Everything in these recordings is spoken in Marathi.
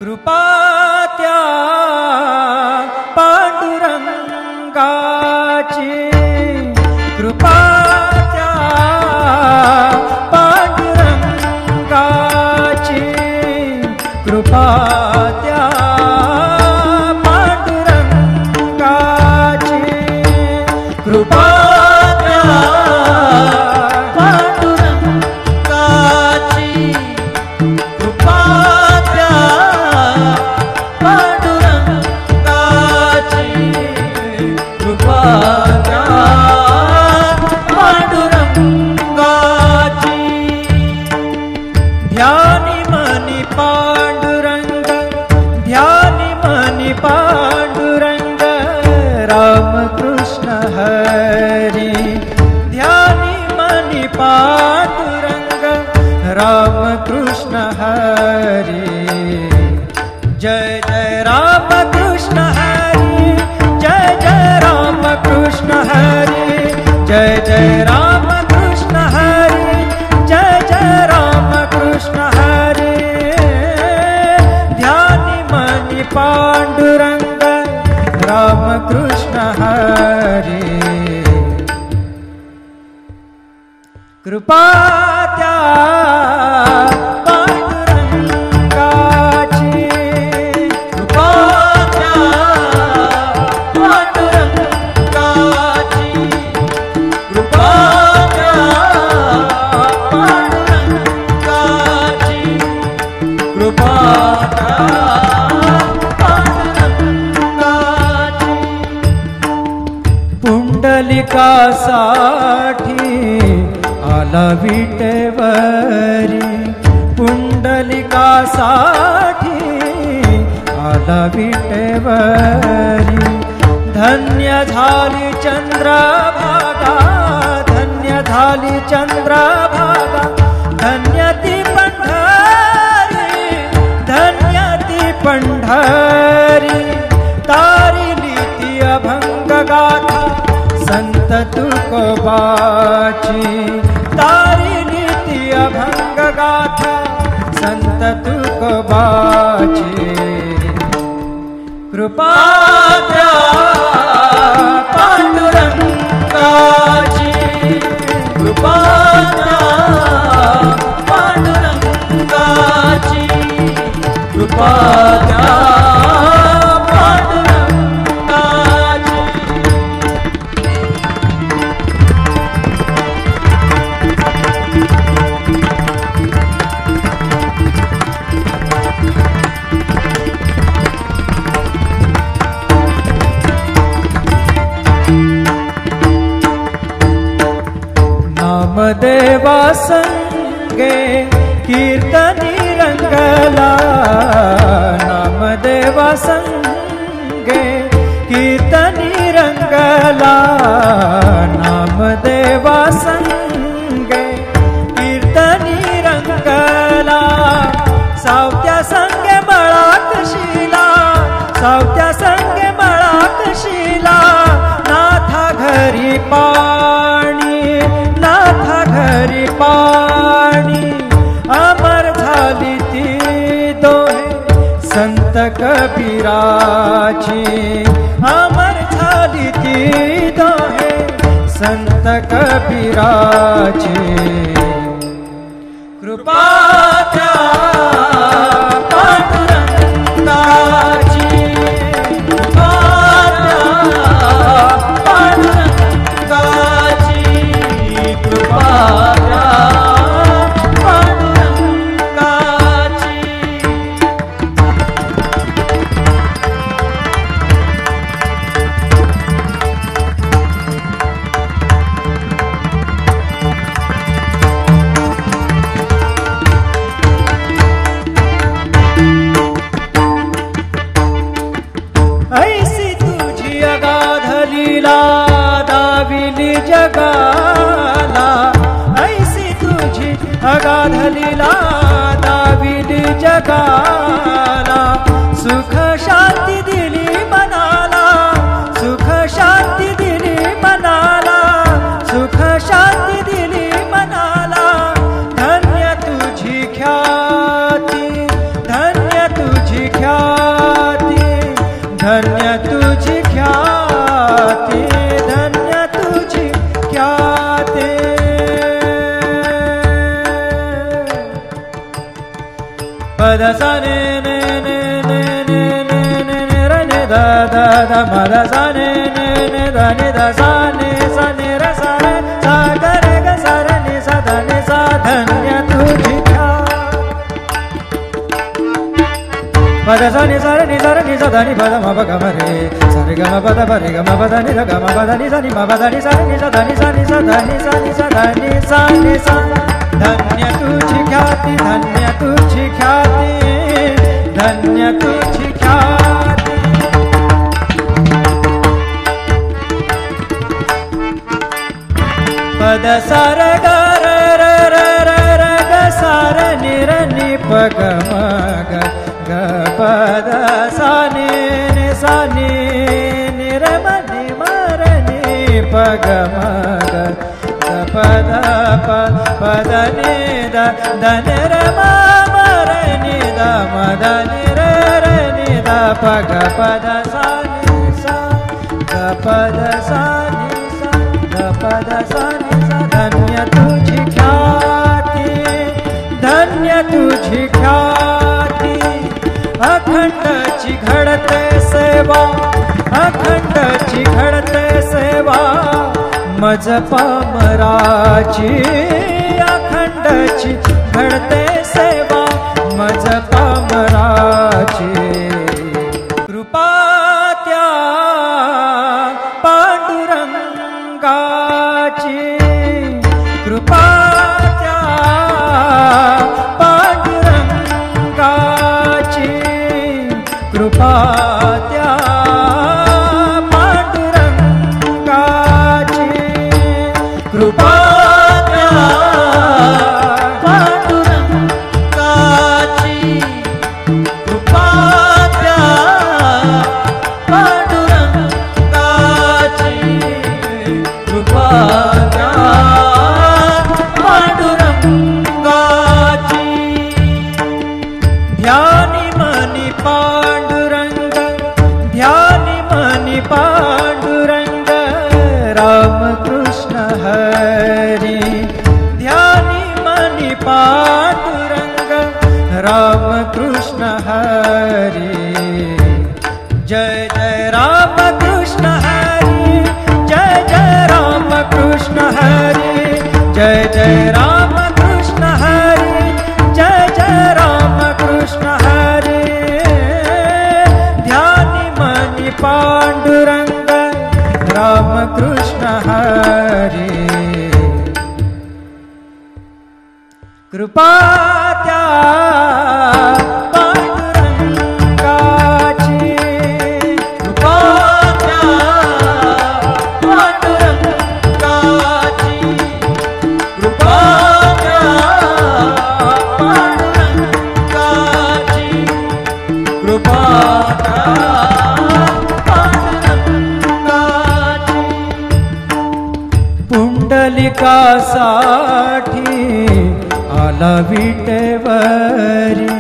कृपा त्या पांडुरंगाची, कृपा त्या पांडुरंगाची, कृपा त्या पांडुरंगाची, कृपा त्या पांडुरंगाची, कृपा त्या पांडुरंगाची, कृपा त्या पांडुरंगाची. ध्यानी मनी पांडुरंग, ध्यानी मनी पांडुरंग, रामकृष्ण हरी. ध्यानी मनी पांडुरंग, रामकृष्ण हरी. जय जय रामकृष्ण हरी, जय जय रामकृष्ण हरी, जय जय रामकृष्ण हरी, जय जय रामकृष्ण हरी. ध्यानी मनी पांडुरंग, रामकृष्ण हरी. कृपा त्या पांडुरंगाची, कृपा त्या पांडुरंगाची, कृपा त्या पांडुरंगाची, कृपा त्या पांडुरंगाची. पुंडलिकासाठी आला विटेवरी, पुंडलिकासाठी आला विटेवरी. धन्य झाली चंद्रभागा, धन्य झाली चंद्रभागा, धन्य ती पंढरी, धन्य ती पंढरी. तारिली ती अभंग गाथा संत तुकोबाची, तारिली ती अभंग गाथा संत तुकोबाची. कृपा त्या पांडुरंगाची, कृपा त्या पांडुरंगाची, कृपा त्या पांडुरंगाची. नामदेवा संगे कीर्तनी रंगला, नामदेवा संगे कीर्तनी रंगला, नामदेवा संगे कीर्तनी रंगला. सावत्या संगे मळात शिला, सावत्या संगे मळात शिला. नाथा घरी पाणी, नाथा घरी पाणी. अमर झाली ती दोहे संत कबीराची, अमर झाली ती दोहे संत कबीराची. कृपा त्या पांडुरंगाची, कृपा त्या पांडुरंगाची, कृपा त्या पांडुरंगाची. ध म ध सा नि नि नि ध नि ध सा नि सा नि र सा रे सा ग रे ग सा रे नि सा ध नि सा धन्य तुझी प ध सा नि सा रे नि सा ध नि प ध म प ग म रे सा रे ग म प ध प रे ग म प ध नि ध ग म प ध नि सा नि म प ध नि सा रे नि सा ध नि सा नि सा ध नि सा नि सा ध नि सा नि सा धन्य तुझी ख्याति धन्य तुझी ख्याति धन्य तुझी ख्याति पद सार ग र र र र र ग सार नि र नि प ग म ग ग पद सा नि नि सा नि नि र म नि म र नि प ग म ग ग पद प पद नि द द नि र म म र नि द म द नि र र नि द प ग पद सा नि सा ग पद सा नि सा ग पद सा नि सा धन्य तुझी ख्याति धन्य तुझी ख्याति अखंडची घडते सेवा अखंडची घडते सेवा मज पामराची अखंडची घडते सेवा मज पामराची कृपा त्या पांडुरंगाची कृपा त्या पांडुरंगाची कृपा त्या पांडुरंगाची कृपा त्या पांडुरंगाची कृपा त्या पांडुरंगाची कृपा त्या पांडुरंगाची ध्यानी मनी पांडुरंग ध्यानी मनी पांडुरंग राम कृष्ण हरी ध्यानी मनी पांडुरंग राम कृष्ण हरी जय जय राम कृष्ण हरी जय जय राम कृष्ण हरी जय जय राम कृष्ण हरी जय जय राम कृष्ण हरी ध्यानी मनी पांडुरंग राम कृष्ण हरी कृपा त्या पांडुरंगाची कृपा त्या पांडुरंगाची कृपा त्या पांडुरंगाची कृपा त्या पांडुरंगाची पुंडलिकासाठी आला विटेवरी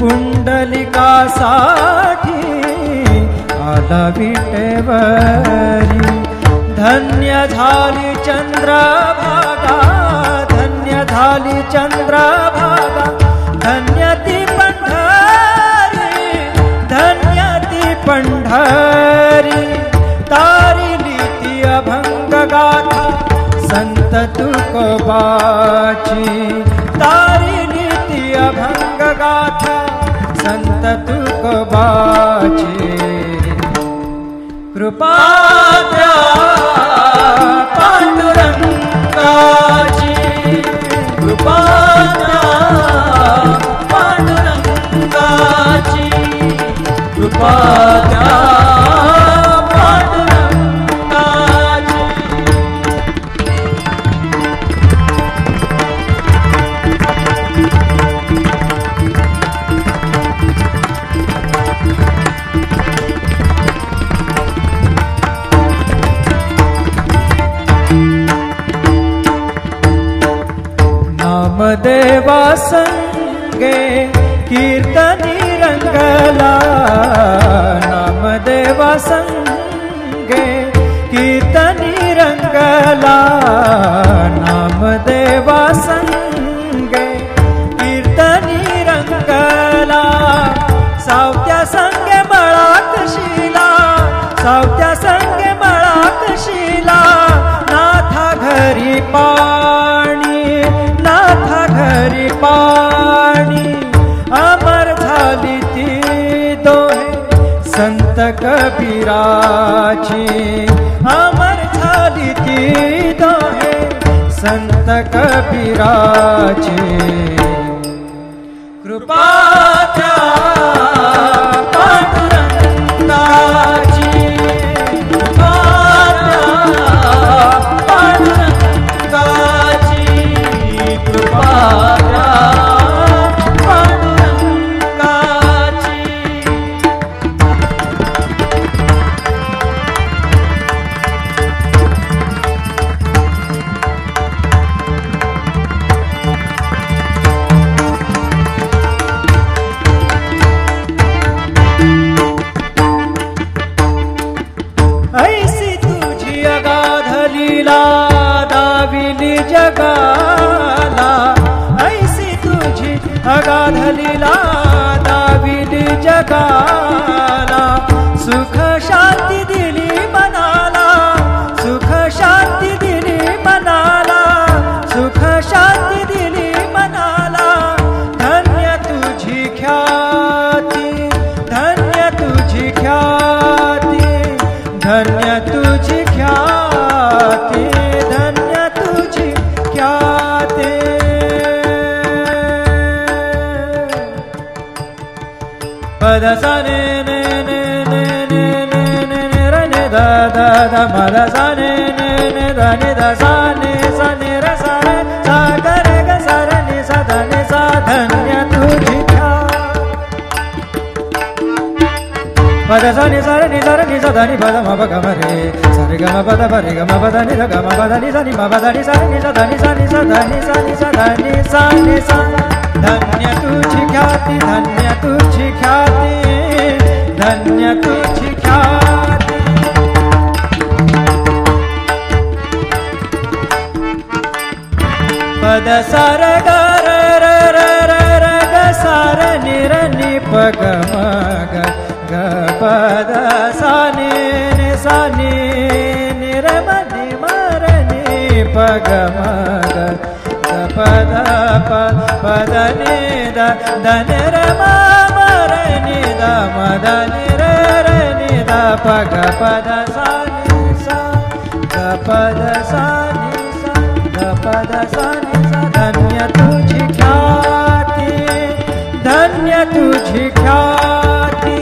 पुंडलिकासाठी आला विटेवरी धन्य झाली चंद्रभागा धन्य झाली चंद्रभागा धन्य ती पंढरी धन्य ती पंढरी तारिली ती अभंग गाथा संत तुकोबाची तारिली ती अभंग गाथा संत तुकोबाची कृपा त्या पांडुरंगाची कृपा त्या पांडुरंगाची कृपा त्या पांडुरंगाची नामदेवा संगे कीर्तनी रंगला नामदेवा संगे कीर्तनी रंगला नामदेवा संगे कीर्तनी रंगला सावत्या संगे मळात शिला संत कबीराची अमर झाली ती दोहे संत कबीराची कृपा त्या पांडुरंगाची कृपा त्या पांडुरंगाची कृपा त्या पांडुरंगाची ऐसी तुझी अगाध लीला दाविली जगाला ऐसी तुझी अगाध लीला दाविली जगाला सुख शांती दिली मनाला सुख शांती दिली मनाला सुख शांती दिली मनाला धन्य तुझी ख्याती धन्य तुझी ख्याती धन्य तुझी ख्याती धन्य तुझी ख्याती पद सा ने ने ने ने ने ने ने ने र ने दा दा दा मद सा ने ने ने दा ने दा सा ने र सा रे सा ग रे ग सा र ने सा धा ने सा धन्य तुझी पद सा नि सा नि सा नि सा धा नि पद म प ग म रे सा रे ग म पद प रे ग म पद नि ध ग म पद नि सा नि म पद नि सा नि सा धा नि सा नि सा धा नि सा नि सा धा नि सा नि सा धन्य तुझी ख्याती धन्य तुझी ख्याती धन्य तुझी ख्याती पद सा र ग र र र र र ग सा र नि र नि प ग म ग ग पद सा नि नि सा नि नि र म नि म र नि प ग म ग ग पद प पद नि द द नि र म म र नि द म द नि र र नि द प ग पद सा नि सा ग पद सा नि सा ग पद सा नि सा धन्य तुझी ख्याती धन्य तुझी ख्याती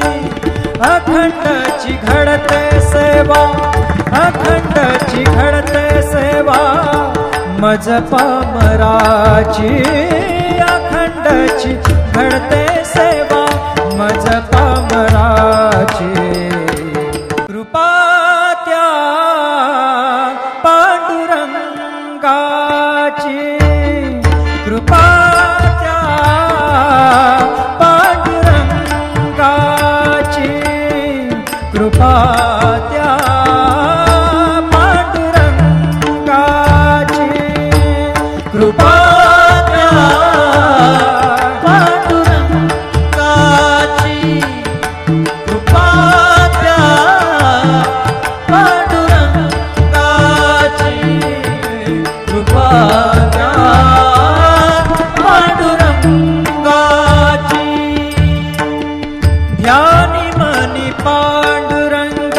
अखंडची घडते सेवा अखंडची घडते सेवा मज पामराची अखंडची घडते सेवा मज पामराची कृपा त्या पांडुरंगाची कृपा त्या पांडुरंगाची कृपा त्या पांडुरंगाची कृपा त्या पांडुरंगाची कृपा त्या पांडुरंगाची कृपा त्या पांडुरंगाची ध्यानी मनी पांडुरंग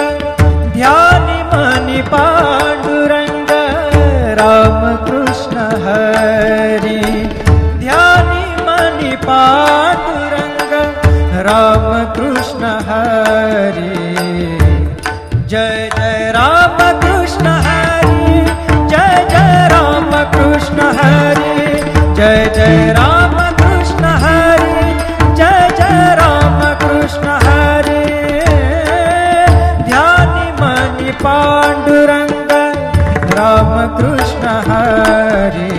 ध्यानी मनी पांडुरंग रामकृष्ण हरी ध्यानी मनी पांडुरंग रामकृष्ण हरी जय जय रामकृष्ण हरी जय जय रामकृष्ण हरी जय जय रामकृष्ण हरी जय जय रामकृष्ण हरी ध्यानी मनी पांडुरंग रामकृष्ण हरी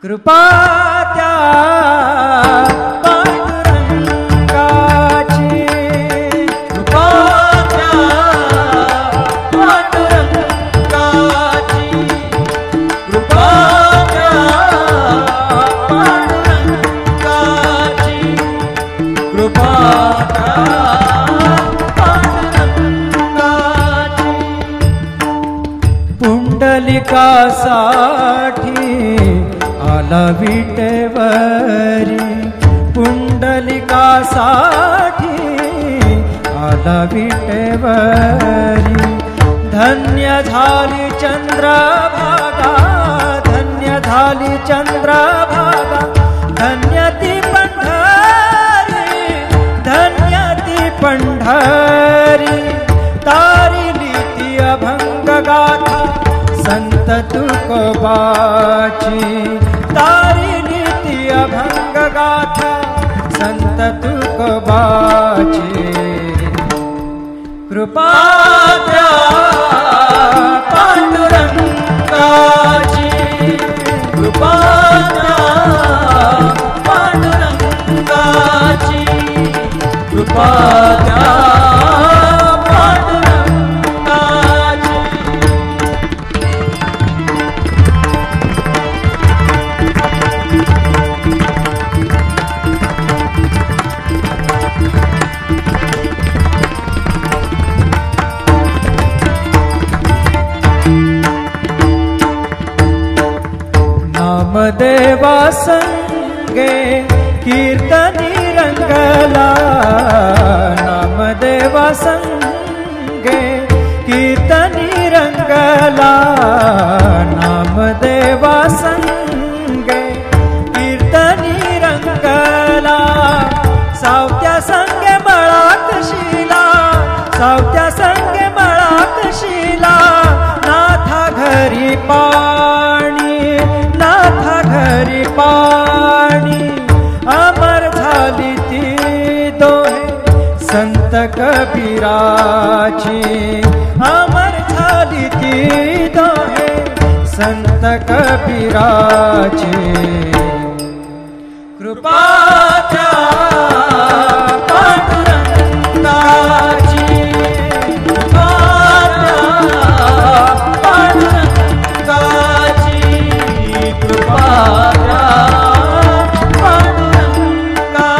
कृपा त्या पांडुरंगाची कृपा त्या पांडुरंगाची कृपा त्या पांडुरंगाची कृपा त्या पांडुरंगाची पुंडलिकासाठी आला विटेवरी पुंडलिकासाठी आला विटेवरी धन्य झाली चंद्रभागा धन्य झाली चंद्रभागा धन्य ती पंढरी धन्य ती पंढरी तारिली ती अभंग गाथा संत तुकोबाची तारिली ती अभंग गाथा संत तुकोबाची कृपा त्या पांडुरंगाची कृपा त्या पांडुरंगाची कृपा त्या नामदेवा संगे कीर्तनी रंगला नामदेवा संगे कीर्तनी रंगला नामदेवा संगे कीर्तनी रंगला सावत्या संगे मळाकशीला सावत्या संगे मळाकशीला नाथा घरी पाणी नाथा घरी पाणी अमर झाली ती दोहे संत कबीराची अमर झाली ती दोहे संत कबीराची कृपा त्या पांडुरंगाची कृपा त्या पांडुरंगाची कृपा त्या पांडुरंगाची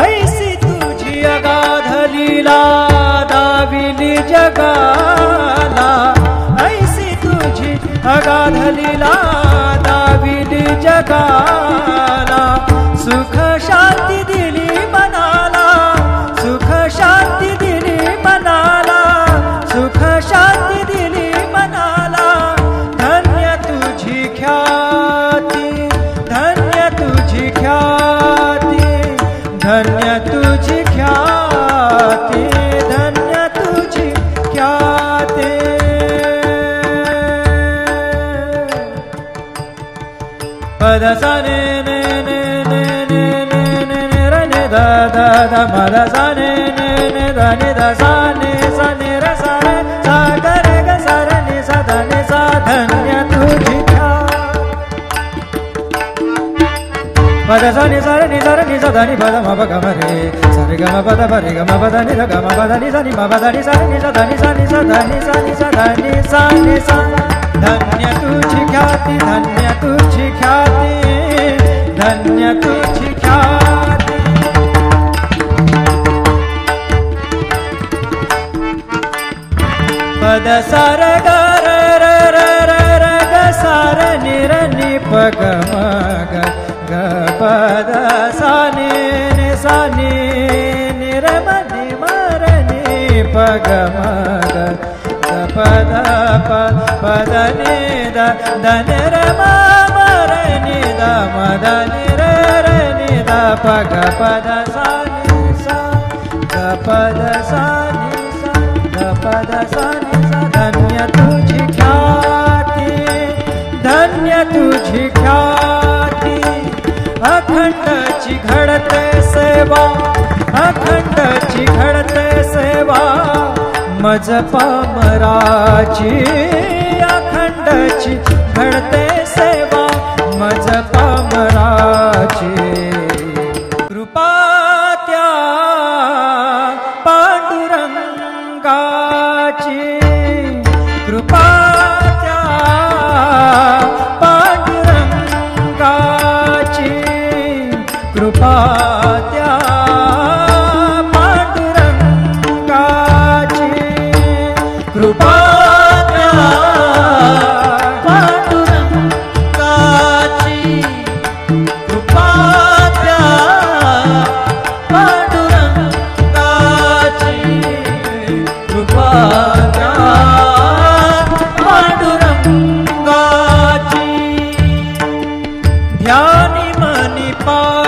ऐसी तुझी अगाध लीला दाविली जगाला ऐसी तुझी अगाध लीला दाविली जगाला सुख शांती दिली मनाला सुख शांती दिली मनाला सुख शांती दिली मनाला धन्य तुझी ख्याती धन्य तुझी ख्याती धन्य तुझी ख्याती धन्य तुझी ख्याती पद सा ने ने ने ने ने ने ने ने र ने दा दा दा म द सा ने ने ने दा ने दा सा ने र सा रे सा ग रे ग सा र ने सा दा ने सा धन्य तुझी पद सा नि सा नि सा नि सा धा नि पद म प ग म रे सा रे ग म प द प रे ग म प द नि ध ग म प द नि सा नि म प द नि सा नि सा धा नि सा नि सा धा नि सा नि सा धा नि सा नि सा धन्य तुझी ख्याती धन्य तुझी ख्याती धन्य तुझी ख्याती पद सा र ग र र र र र ग सा र नि र नि प ग म ग ग प द सा नि नि सा नि नि र म नि म र नि प ग म ग ग प द प प द नि द द नि र म म र नि द म द नि र र नि द प ग प द सा नि सा ग प द सा नि सा ग प द सा नि सा धन्य तुझी ख्याती धन्य तुझी ख्याती अखंडची घडते सेवा अखंडची घडते सेवा मज पामराची अखंडची घडते सेवा मज पामराची कृपा त्या पांडुरंगाची कृपा त्या पांडुरंगाची कृपा कृपा त्या पांडुरंगाची कृपा त्या पांडुरंगाची कृपा त्या पांडुरंगाची कृपा त्या पांडुरंगाची ध्यानी मनी पा